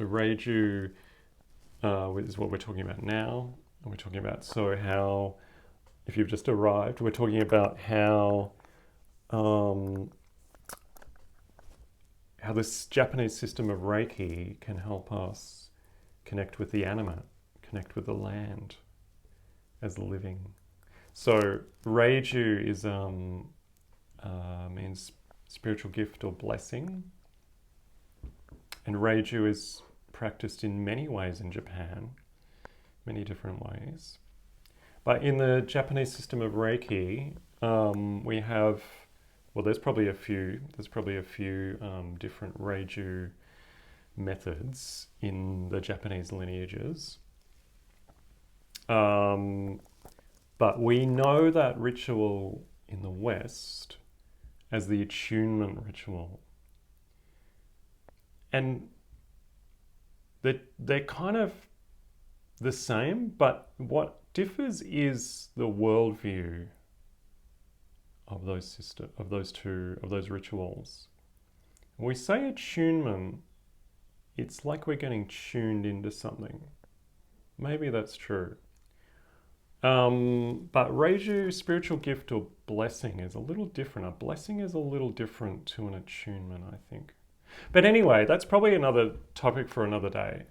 So Reiju is what we're talking about now. And we're talking about how, if you've just arrived, we're talking about how this Japanese system of Reiki can help us connect with the animate, connect with the land as the living. So Reiju is means spiritual gift or blessing, and Reiju is practiced in many ways in Japan, many different ways. But in the Japanese system of Reiki, we have, well, there's probably a few different Reiju methods in the Japanese lineages. But we know that ritual in the West as the attunement ritual. And they're kind of the same, but what differs is the worldview of those rituals. When we say attunement, it's like we're getting tuned into something. Maybe that's true. But Reiju, spiritual gift or blessing, is a little different. A blessing is a little different to an attunement, I think. But anyway, that's probably another topic for another day.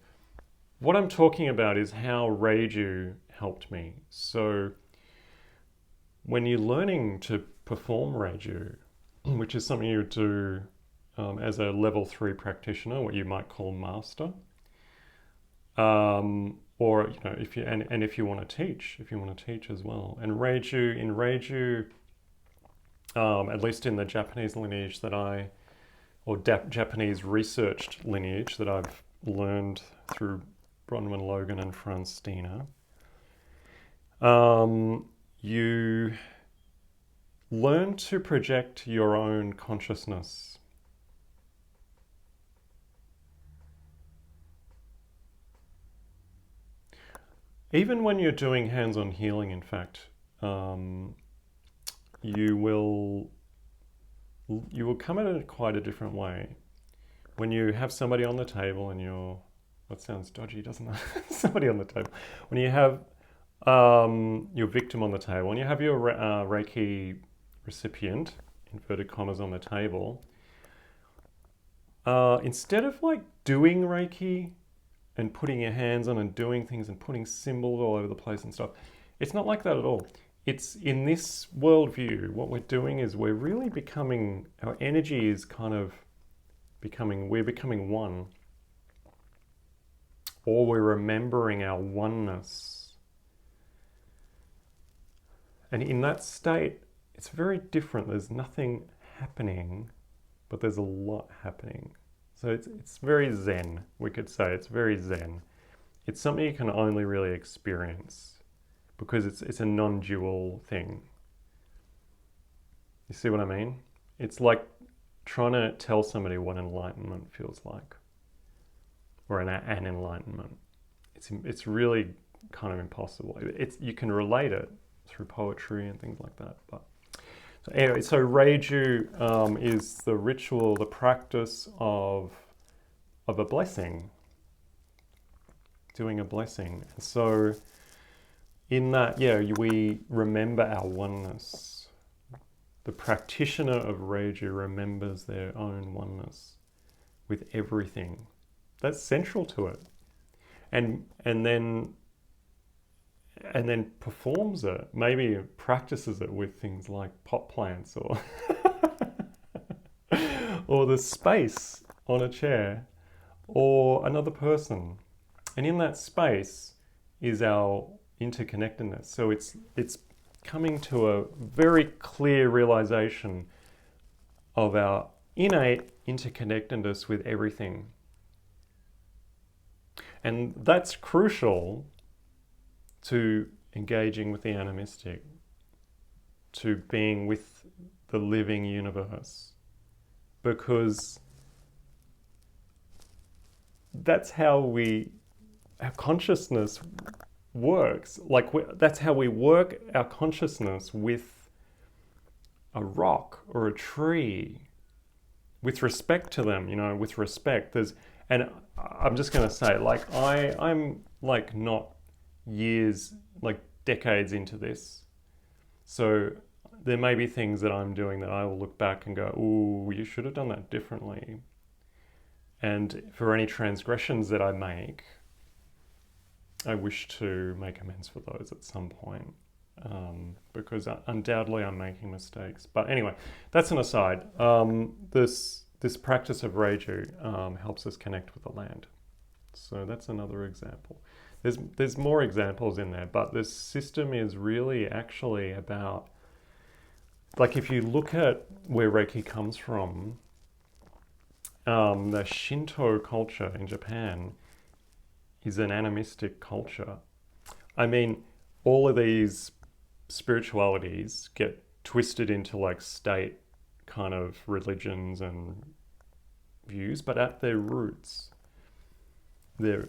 What I'm talking about is how Reiju helped me. So when you're learning to perform Reiju, which is something you do as a level 3 practitioner, what you might call master, or if you want to teach as well. And Reiju, at least in the Japanese lineage Japanese researched lineage that I've learned through Bronwyn Logan and Franz Steiner, you learn to project your own consciousness. Even when you're doing hands-on healing, in fact, you will come at it quite a different way. When you have somebody on the table and that sounds dodgy, doesn't it? Somebody on the table. When you have your victim on the table, and you have your Reiki recipient, inverted commas, on the table, instead of like doing Reiki and putting your hands on and doing things and putting symbols all over the place and stuff, it's not like that at all. It's in this worldview, what we're doing is we're really becoming, our energy is kind of we're becoming one. Or we're remembering our oneness. And in that state, it's very different. There's nothing happening, but there's a lot happening. So it's very Zen, we could say. It's very Zen. It's something you can only really experience because it's a non-dual thing. You see what I mean? It's like trying to tell somebody what enlightenment feels like, or an enlightenment. It's really kind of impossible. You can relate it through poetry and things like that. But so anyway, so Reiju is the ritual, the practice of a blessing, doing a blessing. And so in that, we remember our oneness. The practitioner of Reiju remembers their own oneness with everything. That's central to it. And then performs it, maybe practices it with things like pot plants or or the space on a chair or another person. And in that space is our interconnectedness. So it's coming to a very clear realization of our innate interconnectedness with everything. And that's crucial to engaging with the animistic, to being with the living universe, because that's how our consciousness works. That's how we work our consciousness with a rock or a tree, with respect to them, with respect. And I'm just going to say, like, I'm like not years, like decades into this. So there may be things that I'm doing that I will look back and go, ooh, you should have done that differently. And for any transgressions that I make, I wish to make amends for those at some point. Because undoubtedly I'm making mistakes. But anyway, that's an aside. This practice of Reiju helps us connect with the land. So that's another example. There's more examples in there, but this system is really actually about, like, if you look at where Reiki comes from, the Shinto culture in Japan is an animistic culture. I mean, all of these spiritualities get twisted into like state kind of religions and views, but at their roots, they're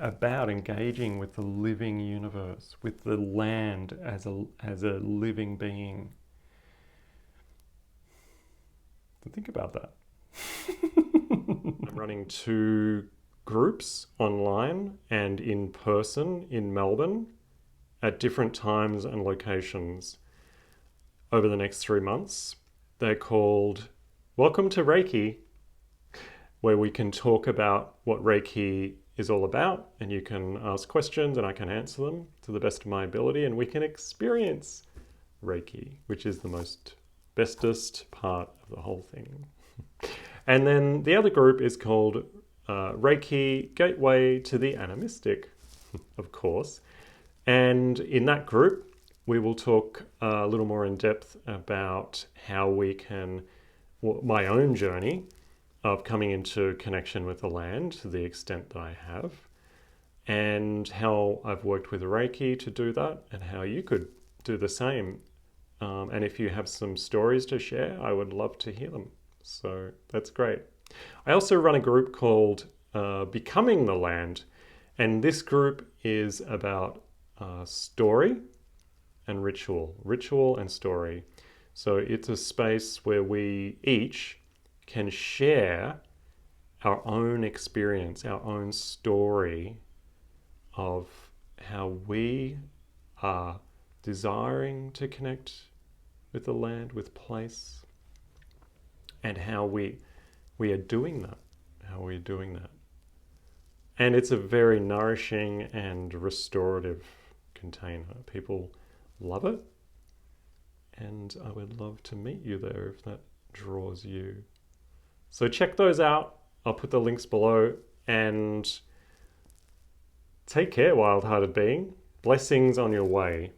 about engaging with the living universe, with the land as a living being. Think about that. I'm running 2 groups online and in person in Melbourne at different times and locations over the next 3 months. They're called Welcome to Reiki, where we can talk about what Reiki is all about, and you can ask questions and I can answer them to the best of my ability, and we can experience Reiki, which is the bestest part of the whole thing. And then the other group is called Reiki Gateway to the Animistic, of course. And in that group, we will talk a little more in depth about how we can, my own journey of coming into connection with the land to the extent that I have, and how I've worked with Reiki to do that, and how you could do the same. And if you have some stories to share, I would love to hear them. So that's great. I also run a group called Becoming the Land, and this group is about story and ritual and story. So it's a space where we each can share our own experience, our own story of how we are desiring to connect with the land, with place, and how we are doing that, And it's a very nourishing and restorative container. People love it, and I would love to meet you there if that draws you. So check those out. I'll put the links below, and take care, wild-hearted being. Blessings on your way.